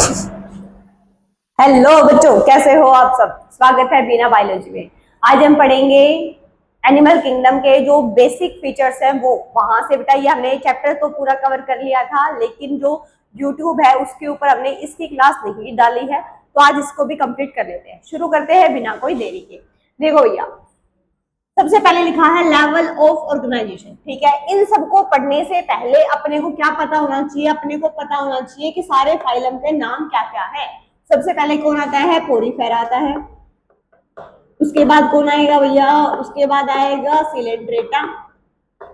Hello बच्चों, कैसे हो आप सब। स्वागत है बीना बायोलॉजी में। आज हम पढ़ेंगे एनिमल किंगडम के जो बेसिक फीचर्स हैं वो। वहां से बेटा ये हमने चैप्टर तो पूरा कवर कर लिया था, लेकिन जो यूट्यूब है उसके ऊपर हमने इसकी क्लास नहीं डाली है, तो आज इसको भी कंप्लीट कर लेते हैं। शुरू करते हैं बिना कोई देरी के। देखो भैया, सबसे पहले लिखा है लेवल ऑफ ऑर्गेनाइजेशन। ठीक है, इन सबको पढ़ने से पहले अपने को क्या पता होना चाहिए? अपने को पता होना चाहिए कि सारे फाइलम के नाम क्या क्या है। सबसे पहले कौन आता है? पोरीफेरा आता है। उसके बाद कौन आएगा भैया? उसके बाद आएगा सिलेंट्रेटा।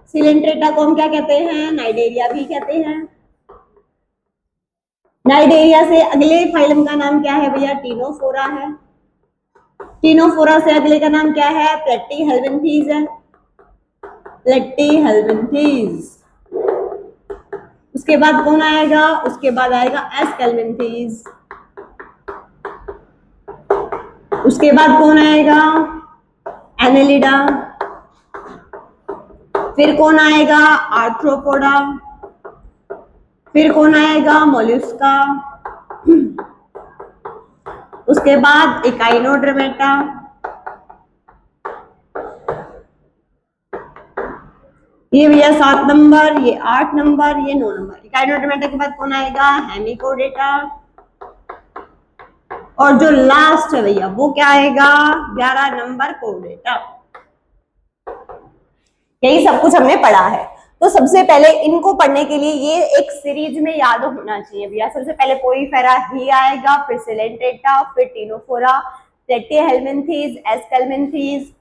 सिलेंट्रेटा को हम क्या कहते हैं? नाइडेरिया भी कहते हैं। नाइडेरिया से अगले फाइलम का नाम क्या है भैया? टीनोफोरा है। टीनोफोरा से अगले का नाम क्या है? प्लेटीहेल्मिन्थीज है। प्लेटीहेल्मिन्थीज। उसके बाद कौन आएगा? उसके बाद आएगा एस्केल्मिन्थीज। उसके बाद कौन आएगा? एनेलिडा। फिर कौन आएगा? आर्थ्रोपोडा। फिर कौन आएगा? मोलस्का। उसके बाद इकाइनोडर्मेटा। ये भैया 7 नंबर, ये 8 नंबर, ये 9 नंबर। इकाइनोडर्मेटा के बाद कौन आएगा? हेमिकोडेटा। और जो लास्ट है भैया वो क्या आएगा? 11 नंबर कोडेटा। यही सब कुछ हमने पढ़ा है। तो सबसे पहले इनको पढ़ने के लिए ये एक सीरीज में याद होना चाहिए भैया। सबसे पहले पोरीफेरा ही आएगा, फिर सिलेंट्रेटा, फिर Ctenophora, Platyhelminthes, Aschelminthes,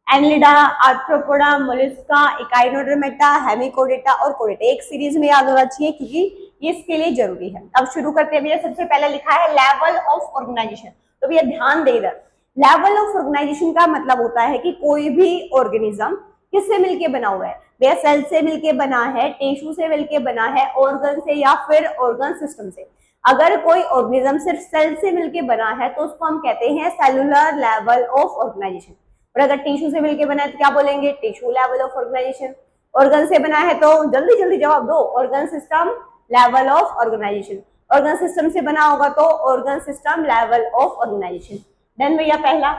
Annelida, Arthropoda, Mollusca, Echinodermata, Hemichordata और कोडेटा। एक सीरीज में याद होना चाहिए क्योंकि ये इसके लिए जरूरी है। अब शुरू करते हैं भैया। सबसे पहले लिखा है लेवल ऑफ ऑर्गेनाइजेशन। तो भैया ध्यान दे इधर। लेवल ऑफ ऑर्गेनाइजेशन का मतलब होता है कि कोई भी ऑर्गेनिज्म किससे मिलके बना हुआ है? भैया सेल से मिलके बना है, टिश्यू से मिलके बना है, ऑर्गन से या फिर ऑर्गन सिस्टम से। अगर कोई ऑर्गेनिज्म सिर्फ सेल से मिलके बना है तो उसको हम कहते हैं सेलुलर लेवल ऑफ ऑर्गेनाइजेशन। और अगर टिश्यू से मिलके बना है तो क्या बोलेंगे? Tissue level of organisation. Organ से बना है तो जल्दी जल्दी जवाब दो। Organ system level of organisation. Organ system से बना होगा तो organ system level of organisation. Then भैया पहला।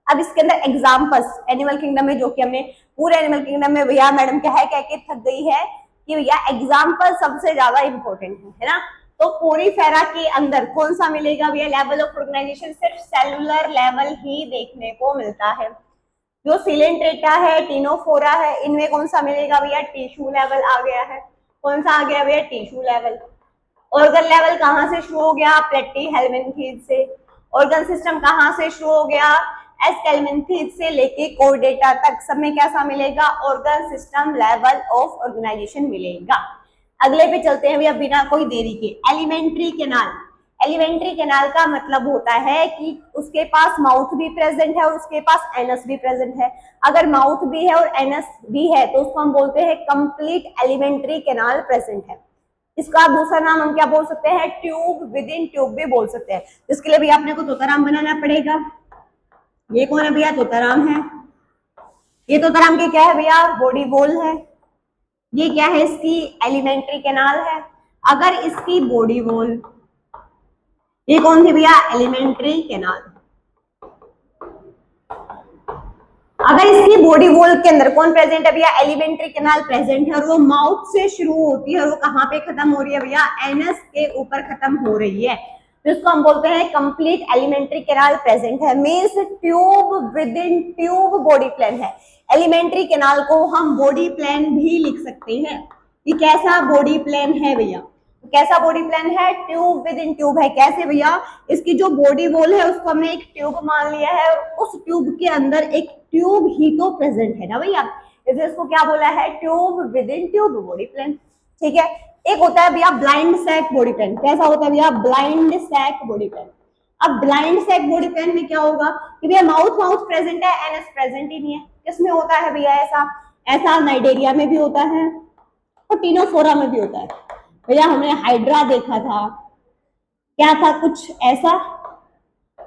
अब इसके अंदर एग्जाम्पल्स एनिमल किंगडम में, जो कि हमने पूरे एनिमल किंगडम में भैया मैडम कह के थक गई है कि भैया एग्जाम्पल सबसे ज्यादा इंपॉर्टेंट है ना। तो पोरीफेरा के अंदर कौन सा मिलेगा भैया? लेवल ऑफ ऑर्गेनाइजेशन सिर्फ सेलुलर लेवल ही देखने को मिलता है। जो सिलेंट्रेटा है, टीनोफोरा है, इनमें कौन सा मिलेगा भैया? टिश्यू लेवल आ गया है। कौन सा आ गया भैया? Tissue level. ऑर्गन लेवल कहां से शुरू हो गया? प्लेटीहेल्मिन्थीज से। ऑर्गन सिस्टम कहां से शुरू हो गया? एस्केल्मिन्थीज से लेके कोर्डेटा तक सब में कैसा मिलेगा? Organ system level of organisation मिलेगा। अगले पे चलते हैं भैया बिना कोई देरी के। Alimentary canal. एलिमेंट्री कैनाल का मतलब होता है कि उसके पास माउथ भी प्रेजेंट है और उसके पास एनस भी प्रेजेंट है। अगर माउथ भी है और एनस भी है तो उसको हम बोलते हैं कंप्लीट एलिमेंट्री कैनाल प्रेजेंट है। इसका दूसरा नाम हम क्या बोल सकते हैं? ट्यूब विद इन ट्यूब भी बोल सकते हैं। इसके लिए भी आपने को तोताराम बनाना पड़ेगा। ये कौन है भैया? तोताराम है। ये तोताराम के क्या है भैया? बॉडी वॉल है। ये क्या है? इसकी एलिमेंट्री कैनाल है। अगर इसकी बॉडी वॉल, ये कौन थी भैया? Alimentary canal. अगर इसकी बॉडी वॉल के अंदर कौन प्रेजेंट है भैया? एलिमेंट्री कैनाल प्रेजेंट है और वो माउथ से शुरू होती है और वो कहां पे खत्म हो रही है भैया? एनस के ऊपर खत्म हो रही है। तो इसको हम बोलते हैं कंप्लीट एलिमेंट्री कैनाल प्रेजेंट है। Means tube with in tube body plan है। एलिमेंट्री कैनाल को हम बॉडी प्लान भी लिख सकते हैं। ये कैसा बॉडी प्लान है भैया? कैसा बॉडी प्लान है? ट्यूब विद इन ट्यूब है। कैसे भैया? इसकी जो बॉडी वॉल है उसको हमने एक ट्यूब मान लिया है और उस ट्यूब के अंदर एक ट्यूब ही तो प्रेजेंट है ना भैया, इसलिए इसको क्या बोला है? Tube with in tube body plan. ठीक है। एक होता है भैया ब्लाइंड सैक बॉडी प्लान। कैसा होता है भैया? Blind sac body plan. अब ब्लाइंड सैक बॉडी प्लान में क्या होगा कि भैया माउथ माउथ प्रेजेंट है, एनएस प्रेजेंट ही नहीं है। किसमें होता है भैया ऐसा? ऐसा नाइडेरिया में भी होता है और टीनोफोरा में भी होता है। भैया हमने हाइड्रा देखा था, क्या था? कुछ ऐसा।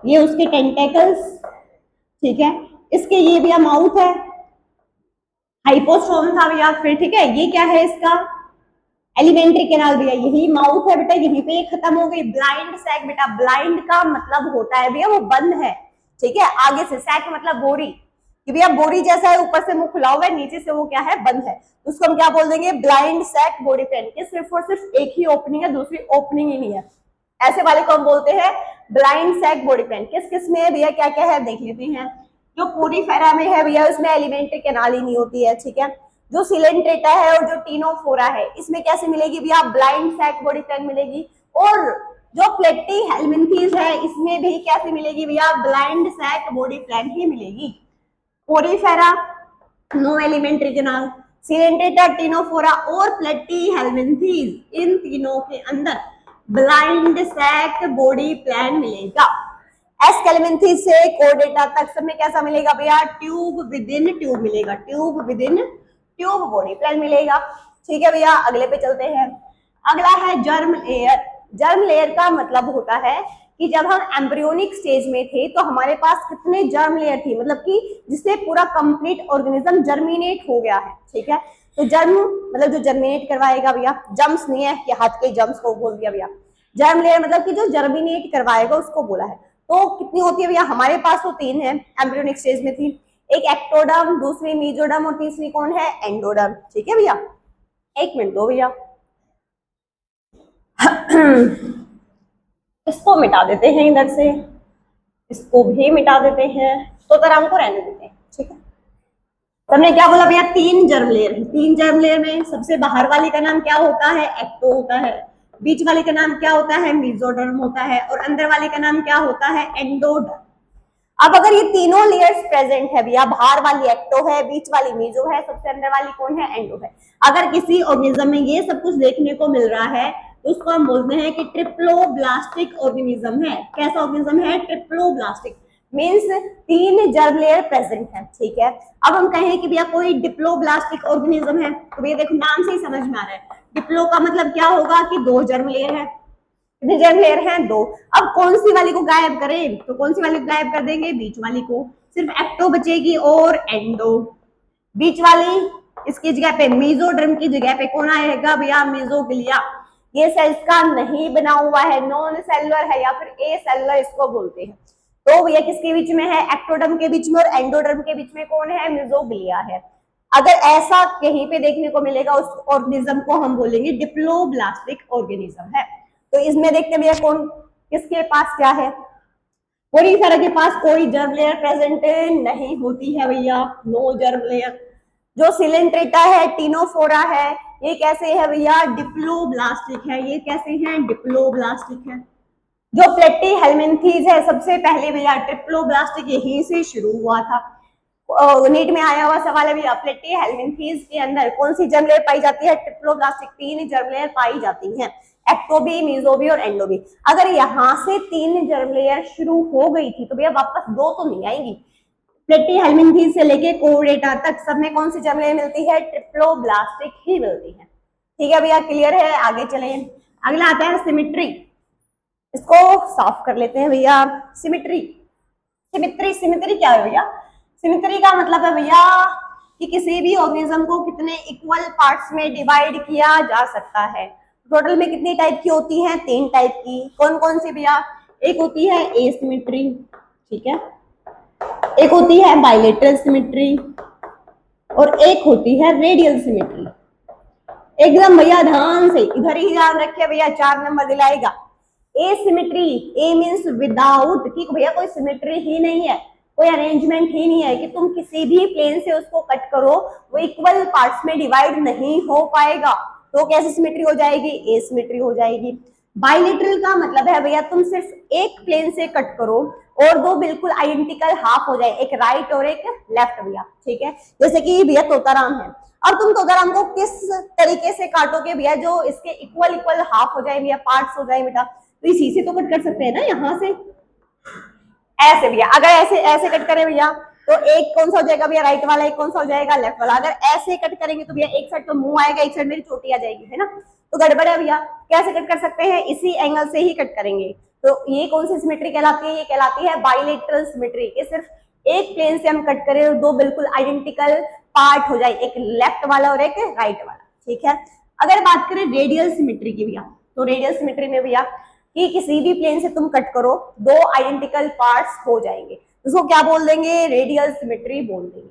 ये उसके टेंटेकल्स। ठीक है। इसके ये भैया माउथ है, हाइपोस्टोम था भैया। फिर ठीक है, ये क्या है? इसका एलिमेंट्री कैनाल भैया यही माउथ है बेटा, यहीं पे खत्म हो गई। ब्लाइंड सैक बेटा, ब्लाइंड का मतलब होता है भैया वो बंद है, ठीक है। आगे से सैक मतलब बोरी, कि भैया बोरी जैसा है, ऊपर से मुंह खुला हुआ है, नीचे से वो क्या है, बंद है। उसको हम क्या बोल देंगे, ब्लाइंड सैक बॉडी पेन के सिर्फ और सिर्फ एक ही ओपनिंग है, दूसरी ओपनिंग ही नहीं है, ऐसे वाले को हम बोलते हैं ब्लाइंड सैक बॉडी पेन। किस किस में है भैया, क्या क्या है देख लेते हैं। जो पोरीफेरा में है भैया उसमें एलिमेंट्री कैनाल ही नहीं होती है, ठीक है। जो सिलेंट्रेटा है और जो टीनोफोरा है इसमें कैसे मिलेगी भैया, ब्लाइंड सैक बॉडी पेन मिलेगी। और जो प्लेटी हेलमिंथीज है इसमें भी कैसे मिलेगी भैया, ब्लाइंड सैक बॉडी पेन ही मिलेगी। Porifera no alimentary canal, Coelenterata, Ctenophora और प्लेटी हेलमिंथीज इन तीनों के अंदर ब्लाइंड सैक बॉडी प्लान मिलेगा। एस्केलेमेंथीज से कोर्डेटा तक सब में कैसा मिलेगा भैया, ट्यूब विद इन ट्यूब मिलेगा, tube with in tube body plan मिलेगा, ठीक है भैया। अगले पे चलते हैं। अगला है जर्म लेयर। जर्म लेयर का मतलब होता है कि जब हम एम्ब्रियोनिक स्टेज में थे तो हमारे पास कितने जर्म लेयर थी, मतलब कि जिससे पूरा कंप्लीट ऑर्गेनिज्म जर्मिनेट हो गया है, ठीक है। तो जर्म मतलब जो जर्मिनेट करवाएगा भैया, जम्स नहीं है कि हाथ के जम्स को बोल दिया भैया, जर्म लेयर मतलब कि जो जर्मिनेट करवाएगा उसको बोला है। तो कितनी होती है भैया, हमारे पास तो 3 है, एम्ब्रियोनिक स्टेज में थी, एक एक्टोडर्म, दूसरी मीजोडर्म और तीसरी कौन है, एंडोडर्म, ठीक है भैया। एक मिनट दो भैया इसको मिटा देते हैं इधर से, इसको भी मिटा देते हैं, तो तराम को रहने देते हैं, ठीक है। हमने क्या बोला भैया, 3 जर्म लेयर है। 3 जर्म लेयर में सबसे बाहर वाली का नाम क्या होता है, एक्टो होता है, बीच वाले का नाम क्या होता है, मीजोडर्म होता है, और अंदर वाले का नाम क्या होता है, एंडोडर्म। अब अगर ये तीनों लेयर्स प्रेजेंट है भैया, बाहर वाली एक्टो है, बीच वाली मीजो है, सबसे अंदर वाली कौन है, एंडो है। अगर किसी ऑर्गेनिज्म में ये सब कुछ देखने को मिल रहा है तो उसको हम बोलते हैं कि ट्रिप्लोब्लास्टिक ऑर्गेनिज्म है। कैसा ऑर्गेनिज्म है, triploblastic, means 3 germ layer present है, ठीक है। अब हम कहें कि भैया कोई डिप्लोब्लास्टिक ऑर्गेनिज्म है, तो भैया देखो नाम से ही समझ में आ रहा है, डिप्लो का मतलब क्या होगा कि 2 जर्म लेयर है, कितने जर्म लेयर हैं, 2। अब कौन सी वाली को गायब करें, तो कौन सी वाली को गायब कर देंगे, बीच वाली को, सिर्फ एक्टो बचेगी और एंडो। बीच वाली, इसकी जगह पे मीजोडर्म की जगह पे कौन आएगा भैया, मीजोग्लिया। ये सेल्स का नहीं बना हुआ है, नॉन सेलुलर है या फिर ए सेलुलर इसको बोलते हैं। तो भैया किसके बीच में है, एक्टोडर्म के बीच में और एंडोडर्म के बीच में कौन है, मीजोग्लिया है। अगर ऐसा कहीं पे देखने को मिलेगा उस ऑर्गेनिज्म को हम बोलेंगे डिप्लोब्लास्टिक ऑर्गेनिज्म है। तो इसमें देखते हैं भैया कौन किसके पास क्या है, पोरीफेरा के पास कोई जर्म लेयर प्रेजेंट नहीं होती है भैया, नो जर्म लेयर। जो सिलेंट्रेटा है, टीनोफोरा है, ये कैसे है भैया, डिप्लोब्लास्टिक है, ये कैसे हैं, डिप्लोब्लास्टिक है। जो प्लेटी हेलमिंथीज है सबसे पहले भैया ट्रिप्लोब्लास्टिक यहीं से शुरू हुआ था। नीट में आया हुआ सवाल है भैया, प्लेटी हेलमिंथीज के अंदर कौन सी जर्म लेयर पाई जाती है, ट्रिप्लोब्लास्टिक, 3 जर्म लेयर पाई जाती हैं, एक्टोबी, मीजोबी और एंडोबी। अगर यहाँ से 3 जर्म लेयर शुरू हो गई थी तो भैया वापस 2 तो नहीं आएंगी। प्लेटी हेलमिंथीज से लेके कोर्डेटा तक सब में कौन सी जर्म लेयर मिलती है, ट्रिप्लोब्लास्टिक ही मिलती है, ठीक है भैया, क्लियर है। आगे चले, अगला आता है सिमिट्री। इसको साफ कर लेते हैं भैया, सिमिट्री। सिमिट्री, सिमिट्री क्या है भैया, सिमिट्री का मतलब है भैया कि किसी भी ऑर्गेनिज्म को कितने इक्वल पार्ट्स में डिवाइड किया जा सकता है। टोटल में कितनी टाइप की होती हैं, 3 टाइप की। कौन कौन सी भैया, एक होती है एसिमेट्री, ठीक है, एक होती है बाइलेटरल सिमेट्री और एक होती है रेडियल सिमेट्री। एकदम भैया ध्यान से इधर ही ध्यान रखिए भैया, 4 नंबर दिलाएगा। एसिमेट्री, ए मींस विदाउट, ठीक भैया कोई सिमेट्री ही नहीं है, कोई अरेंजमेंट ही नहीं है कि तुम किसी भी प्लेन से उसको कट करो वो इक्वल पार्ट्स में डिवाइड नहीं हो पाएगा, तो कैसी सिमेट्री हो जाएगी, एसिमेट्री हो जाएगी। बाइलेटरल का मतलब है भैया तुम सिर्फ एक प्लेन से कट करो और 2 बिल्कुल आइडेंटिकल हाफ हो जाए, एक राइट और एक लेफ्ट भैया, ठीक है। जैसे कि भैया तोताराम है, अब तुम तोताराम को किस तरीके से काटोगे भैया, जो इसके इक्वल इक्वल हाफ हो जाए भैया, पार्ट्स हो जाए बेटा, तो इसी से तो कट कर सकते हैं ना, यहाँ से ऐसे भैया। अगर ऐसे ऐसे कट करें भैया तो एक कौन सा हो जाएगा भैया, राइट वाला, एक कौन सा हो जाएगा, लेफ्ट वाला। अगर ऐसे कट करेंगे तो भैया एक साइड तो मुंह आएगा, एक साइड मेरी चोटी आ जाएगी, है ना, तो गड़बड़ है भैया। कैसे कट कर सकते हैं, इसी एंगल से ही कट करेंगे। तो ये कौन सी सिमेट्री कहलाती है, ये कहलाती है बाइलेटरल सिमेट्री, कि सिर्फ एक प्लेन से हम कट करें और 2 बिल्कुल आइडेंटिकल पार्ट हो जाए, एक लेफ्ट वाला और एक राइट वाला, ठीक है। अगर बात करें रेडियल सिमेट्री की भैया, तो रेडियल सिमेट्री में भैया कि किसी भी प्लेन से तुम कट करो दो आइडेंटिकल पार्ट्स हो जाएंगे, उसको क्या बोल देंगे, रेडियल सिमेट्री बोल देंगे।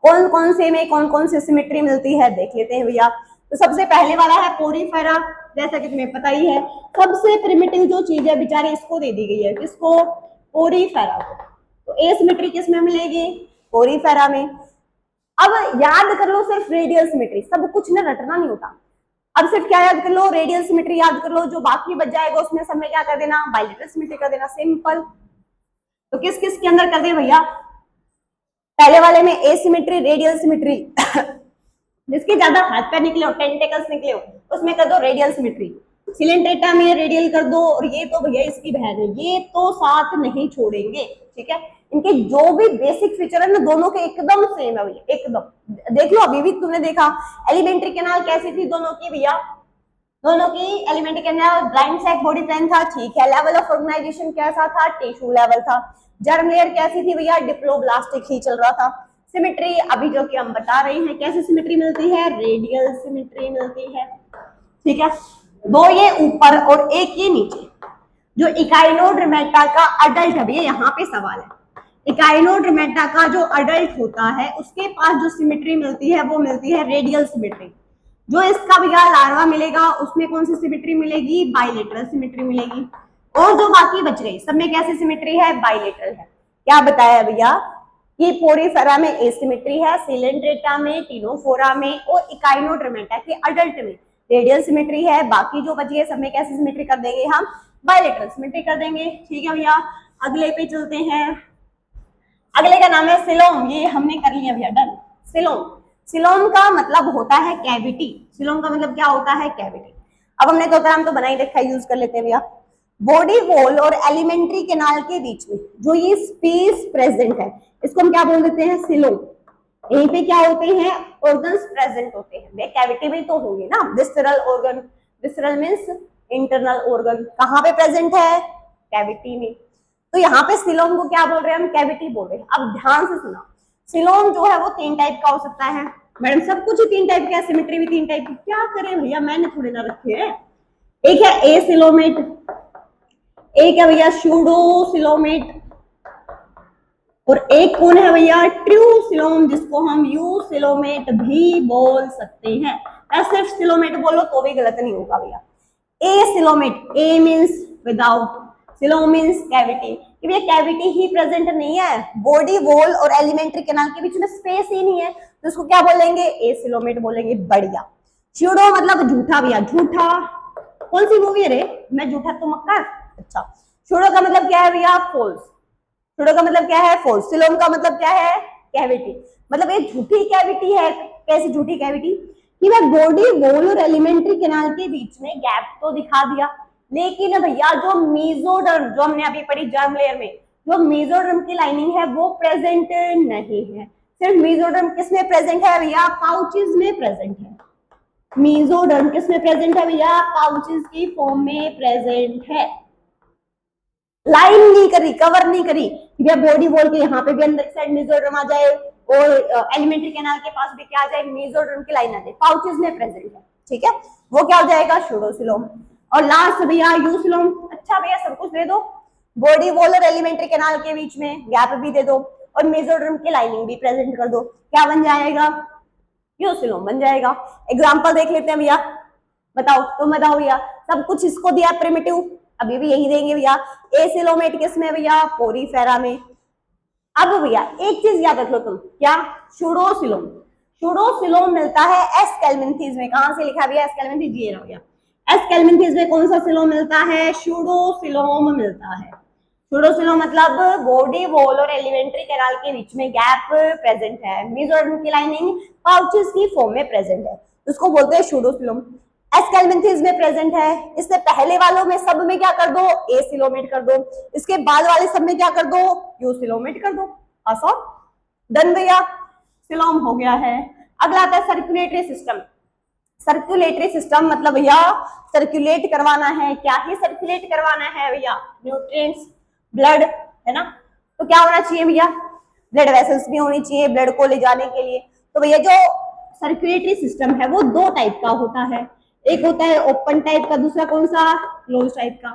कौन कौन से में कौन कौन सी सिमेट्री मिलती है देख लेते हैं भैया। तो सबसे पहले वाला है पोरीफेरा, जैसा कि तुम्हें पता ही है सबसे प्रिमिटिव जो चीज है बेचारे इसको दे दी गई है, किसको, पोरीफेरा को। तो ए सिमेट्री किस में मिलेगी, पोरीफेरा में। अब याद कर लो सिर्फ रेडियल सिमेट्री, सब कुछ ना रटना नहीं होता। अब सिर्फ क्या याद कर लो, रेडियल सिमेट्री याद कर लो, जो बाकी बच जाएगा उसमें सब में क्या कर देना, बाइलेटरल सिमेट्री कर देना, सिंपल। तो किस किस के अंदर कर दे भैया, पहले वाले में एसिमेट्री रेडियल सिमेट्री जिसके ज्यादा हाथ पैर निकले हो, टेंटेकल्स निकले हो, उसमें कर दो रेडियल सिमेट्री। सिलेंट्रेटा में रेडियल कर दो, और ये तो भैया इसकी बहन है, ये तो साथ नहीं छोड़ेंगे, ठीक है। इनके जो भी बेसिक फीचर है ना दोनों के एकदम सेम है भैया, एकदम। देख लो अभी भी तुमने देखा एलिमेंट्री कैनाल कैसी थी दोनों की भैया, दोनों की alimentary canal blind sac body plan था, ठीक है। लेवल ऑफ ऑर्गेनाइजेशन कैसा था, टिश्यू लेवल था। जर्म लेयर कैसी थी भैया, डिप्लोब्लास्टिक ही चल रहा था। सिमेट्री अभी जो कि हम बता रहे हैं कैसी सिमेट्री मिलती है, रेडियल सिमेट्री मिलती है, ठीक है। दो ये ऊपर और एक ये नीचे। जो इकाइनोड्रमेटा का अडल्ट है भैया, यहाँ पे सवाल है, इकाइनोड्रमेटा का जो अडल्ट होता है उसके पास जो सिमेट्री मिलती है वो मिलती है रेडियल सिमेट्री। जो इसका भैया लार्वा मिलेगा उसमें कौन सी सिमेट्री मिलेगी, बाइलेटरल सिमेट्री मिलेगी। और जो बाकी बच गई सब में कैसी सिमेट्री है, बाइलेटरल है। क्या बताया भैया कि पोरीफेरा में एसिमेट्री है, सिलेंड्रेटा में, टिनोफोरा में और इकाइनोड्रमेटा के अडल्ट में रेडियल सिमेट्री है। बाकी जो बच गए सब में कैसी सिमेट्री कर देंगे हम, बाइलेटरल सिमेट्री कर देंगे, ठीक है भैया। अगले पे चलते हैं, अगले का नाम है सिलोम, ये हमने कर लिया भैया, डन। सिलोम, सिलोम का मतलब होता है कैविटी, सिलोम का मतलब क्या होता है, कैविटी। अब हमने तो नाम तो बना ही रखा है, यूज कर लेते हैं भैया। बॉडी वॉल और एलिमेंट्री कैनाल के बीच में जो ये स्पेस प्रेजेंट है इसको हम क्या बोल देते हैं, सिलोम। यहीं पे क्या होते हैं, ऑर्गन्स प्रेजेंट होते हैं, वे कैविटी में तो होंगे ना। Visceral organ, visceral means internal organ, कहाँ पे प्रेजेंट है, कैविटी में। तो यहाँ पे सिलोम को क्या बोल रहे हैं हम, कैविटी बोल रहे हैं। अब ध्यान से सुना, सिलोम जो है वो 3 टाइप का हो सकता है। मैडम सब कुछ ही 3 टाइप का है, सिमेट्री भी 3 टाइप की, क्या करें भैया, मैंने थोड़े ना रखे हैं। एक है ए सिलोमेट, एक है भैया शूडो सिलोमेट, और एक कौन है भैया, ट्रू सिलोम, जिसको हम यू सिलोमेट भी बोल सकते हैं। सिर्फ सिलोमेट बोलो तो भी गलत नहीं होगा भैया। Acoelomate, a means without, coelom means cavity, कि भैया कैविटी ही प्रेजेंट नहीं है, बॉडी वॉल और एलिमेंट्री कैनाल के बीच में स्पेस ही नहीं है, तो उसको क्या बोलेंगे, ए सिलोमेट बोलेंगे, बढ़िया। शूडो मतलब झूठा भैया, झूठा, कौन सी मूवी है रे, मैं झूठा तो मक्कार, अच्छा। शूडो का मतलब क्या है भैया, फॉल्स, शूडो का मतलब क्या है, फॉल्स। सिलोम का मतलब क्या है, कैविटी, मतलब ये झूठी कैविटी है। कैसी झूठी कैविटी, कि वह बॉडी वॉल और एलिमेंट्री कैनाल के बीच में गैप तो दिखा दिया, लेकिन भैया जो मेसोडर्म, जो हमने अभी पढ़ी जर्म लेयर में, जो मेसोडर्म की लाइनिंग है वो प्रेजेंट नहीं है। सिर्फ मेसोडर्म किसमें प्रेजेंट है भैया, पाउचेस में प्रेजेंट है। मेसोडर्म किसमें प्रेजेंट है भैया, पाउचेस की फॉर्म में प्रेजेंट है। लाइन नहीं करी, कवर नहीं करी, भैया बॉडी वॉल के यहाँ पे भी अंदर साइड मेसोडर्म आ जाए और एलिमेंट्री कैनाल के पास भी क्या आ जाए, मेसोडर्म की लाइन आ जाए, पाउचेस में प्रेजेंट है, ठीक है। वो क्या हो जाएगा, शूडोसिलोम। और लास्ट भैया यूसिलोम। अच्छा भैया सब कुछ दे दो, बॉडी वॉल और एलिमेंट्री कैनाल के बीच में गैप भी दे दो और मेसोडर्म की लाइनिंग भी प्रेजेंट कर दो, क्या बन जाएगा, यूसिलोम बन जाएगा। एग्जाम्पल देख लेते हैं भैया, बताओ तुम बताओ भैया, सब कुछ इसको दिया प्रिमिटिव, अभी भी यही देंगे भैया। एसिलोमेट किसमें भैया, पोरीफेरा में। अब भैया एक चीज याद रख लो तुम, क्या, शूडोसिलोम। शूडोसिलोम मिलता है एस कैल्मिंथीज में, कहां से लिखा भैया, एस कैल्मिंथीज, ये रहा भैया। एस कैल्मिंथीज में कौन सा सिलोम मिलता है, शूडोसिलोम मिलता है। शूडोसिलोम मतलब बॉडी वॉल और एलिमेंट्री कैनाल के बीच में गैप प्रेजेंट है, मेसोडर्म की लाइनिंग पाउचेस की फॉर्म में प्रेजेंट है, उसको बोलते हैं शूडोसिलोम। एस कैल्मिंथीज में प्रेजेंट है। इससे पहले वालों में सब में क्या कर दो, ए सिलोमेट कर दो, इसके बाद वाले सब में क्या कर दो, यू सिलोमेट कर दो, आसान, डन भैया, सिलोम हो गया है। अगला आता है सर्कुलेटरी सिस्टम। सर्कुलेटरी सिस्टम मतलब भैया सर्कुलेट करवाना है, क्या ही सर्कुलेट करवाना है भैया, न्यूट्रिएंट्स, ब्लड, है ना। तो क्या होना चाहिए भैया, ब्लड वेसल्स भी होनी चाहिए ब्लड को ले जाने के लिए। तो भैया जो सर्कुलेटरी सिस्टम है वो 2 टाइप का होता है, एक होता है ओपन टाइप का, दूसरा कौन सा, क्लोज टाइप का।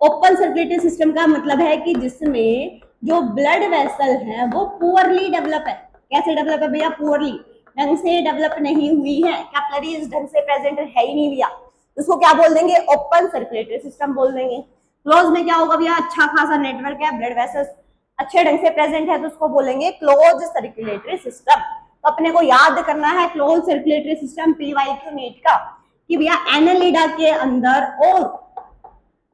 ओपन सर्कुलेटरी सिस्टम का मतलब है कि जिसमें जो ब्लड वेसल है वो पुअरली डेवलप है। कैसे डेवलप है भैया, पुअरली, ढंग से डेवलप नहीं हुई है, कैपिलरीज ढंग से प्रेजेंट है ही नहीं भैया, उसको क्या बोल देंगे, ओपन सर्कुलेटरी सिस्टम बोल देंगे। क्लोज में क्या होगा भैया, अच्छा खासा नेटवर्क है, ब्लड वेसल्स अच्छे ढंग से प्रेजेंट है, तो उसको बोलेंगे क्लोज सर्कुलेटरी सिस्टम। तो अपने को याद करना है close circulatory system PYQ NEET का, कि भैया एनालिडा के अंदर और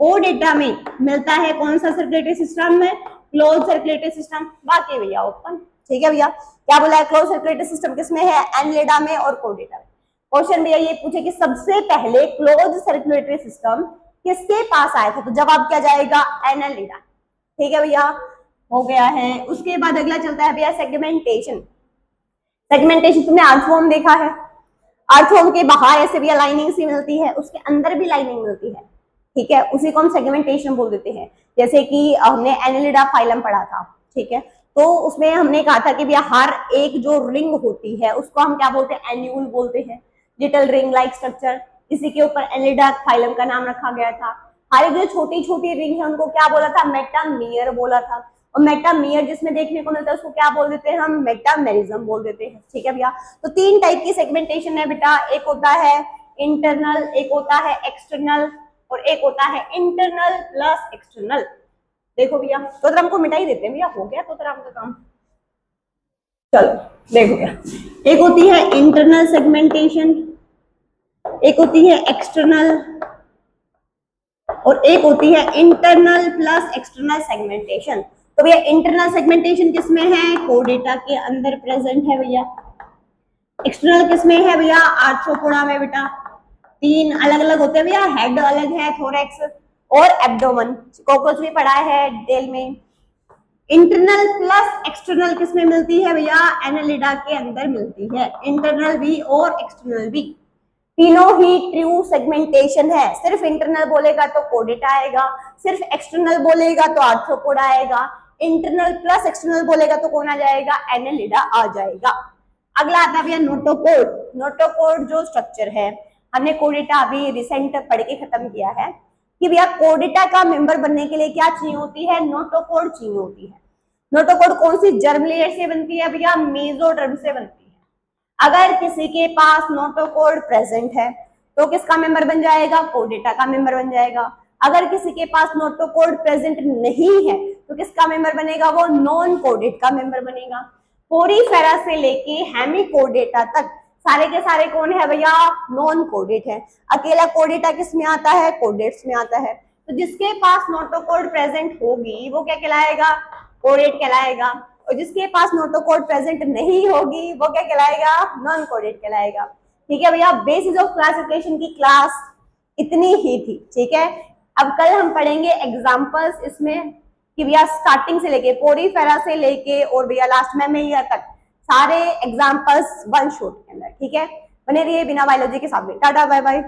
ओ डेटा में मिलता है कौन सा सर्कुलेटरी सिस्टम में, क्लोज सर्कुलेटरी सिस्टम, बाकी भैया ओपन। ठीक है भैया, क्या बोला है, क्लोज सर्कुलेटरी सिस्टम किसमें है, एनालिडा में और कोडेटा में। क्वेश्चन भैया ये पूछे कि सबसे पहले क्लोज सर्कुलेटरी सिस्टम किसके पास आया था, तो जवाब क्या जाएगा, एनालिडा। ठीक है भैया, हो गया है। उसके बाद अगला चलता है भैया सेगमेंटेशन। सेगमेंटेशन तुमने आर्थवोम देखा है, आर्थवोम के बाहर ऐसे भैया लाइनिंग सी मिलती है, उसके अंदर भी लाइनिंग मिलती है, ठीक है, उसी को हम सेगमेंटेशन बोल देते हैं। जैसे कि हमने एनालिडा फाइलम पढ़ा था, ठीक है, तो उसमें हमने कहा था कि भैया हर एक जो रिंग होती है उसको हम क्या बोलते हैं, एन्यूल बोलते हैं, लिटिल रिंग लाइक स्ट्रक्चर, इसी के ऊपर एनालिडा फाइलम का नाम रखा गया था। हर एक जो छोटी छोटी रिंग है उनको क्या बोला था, मेटामियर बोला था, और मेटामियर जिसमें देखने को मिलता है उसको क्या बोल देते हैं हम, मेटामेरिज्म बोल देते हैं। ठीक है भैया, तो तीन टाइप की सेगमेंटेशन है बेटा, एक होता है इंटरनल, एक होता है एक्सटर्नल, और एक होता है इंटरनल प्लस एक्सटर्नल। देखो भैया तोतराम को मिटाई देते हैं भैया, हो गया तोतराम का काम। चलो देखो भैया, एक होती है इंटरनल सेगमेंटेशन, एक होती है एक्सटर्नल, और एक होती है इंटरनल प्लस एक्सटर्नल सेगमेंटेशन। तो भैया इंटरनल सेगमेंटेशन किसमें है, कोडेटा के अंदर प्रेजेंट है भैया। एक्सटर्नल किसमें है भैया, आर्थ्रोपोडा में बेटा। तीन अलग अलग होते हैं भैया, हेड अलग है, थोरैक्स और एब्डोमेन, कॉकरोच भी पढ़ा है डिटेल में। इंटरनल प्लस एक्सटर्नल किसमें मिलती है भैया, एनालिडा के अंदर मिलती है, इंटरनल भी और एक्सटर्नल भी। तीनों ही ट्रू सेगमेंटेशन है, सिर्फ इंटरनल बोलेगा तो कोडेटा आएगा, सिर्फ एक्सटर्नल बोलेगा तो आर्थ्रोपोडा आएगा, इंटरनल प्लस एक्सटर्नल बोलेगा तो कौन आ जाएगा, एनालिडा आ जाएगा। अगला आता है भैया नोटोकोड। नोटोकोड जो स्ट्रक्चर है, हमने कोडेटा अभी रिसेंट पढ़ के खत्म किया है कि भैया कोडेटा का मेंबर बनने के लिए क्या चाहिए होती है, नोटोकोड चाहिए होती है। नोटोकोड कौन सी जर्म लेयर से बनती है भैया, मेसोडर्म से बनती है। अगर किसी के पास नोटोकोड प्रेजेंट है तो किसका मेंबर बन जाएगा, कोडेटा का मेंबर बन जाएगा। अगर किसी के पास नोटोकोड प्रेजेंट नहीं है तो किसका मेंबर बनेगा, वो नॉन कोडेट का मेंबर बनेगा। पोरीफेरा से लेके हेमिकोडेटा तक सारे के सारे कौन है भैया, नॉन कोडेट है। अकेला कोडेटा किस में आता है, कोडेट्स में आता है। तो जिसके पास नोटोकोड प्रेजेंट होगी वो क्या कहलाएगा, कोडेट कहलाएगा, और जिसके पास नोटोकोड प्रेजेंट नहीं होगी वो क्या कहलाएगा, नॉन कोडेट कहलाएगा। ठीक है भैया, बेसिस ऑफ क्लासिफिकेशन की क्लास इतनी ही थी। ठीक है, अब कल हम पढ़ेंगे एग्जांपल्स इसमें कि भैया स्टार्टिंग से लेके पोरीफेरा से लेके और भैया लास्ट में ईयर तक सारे एग्जांपल्स वन शॉट के अंदर। ठीक है, बने रहिए बिना बायोलॉजी के साथ में। Tata bye bye.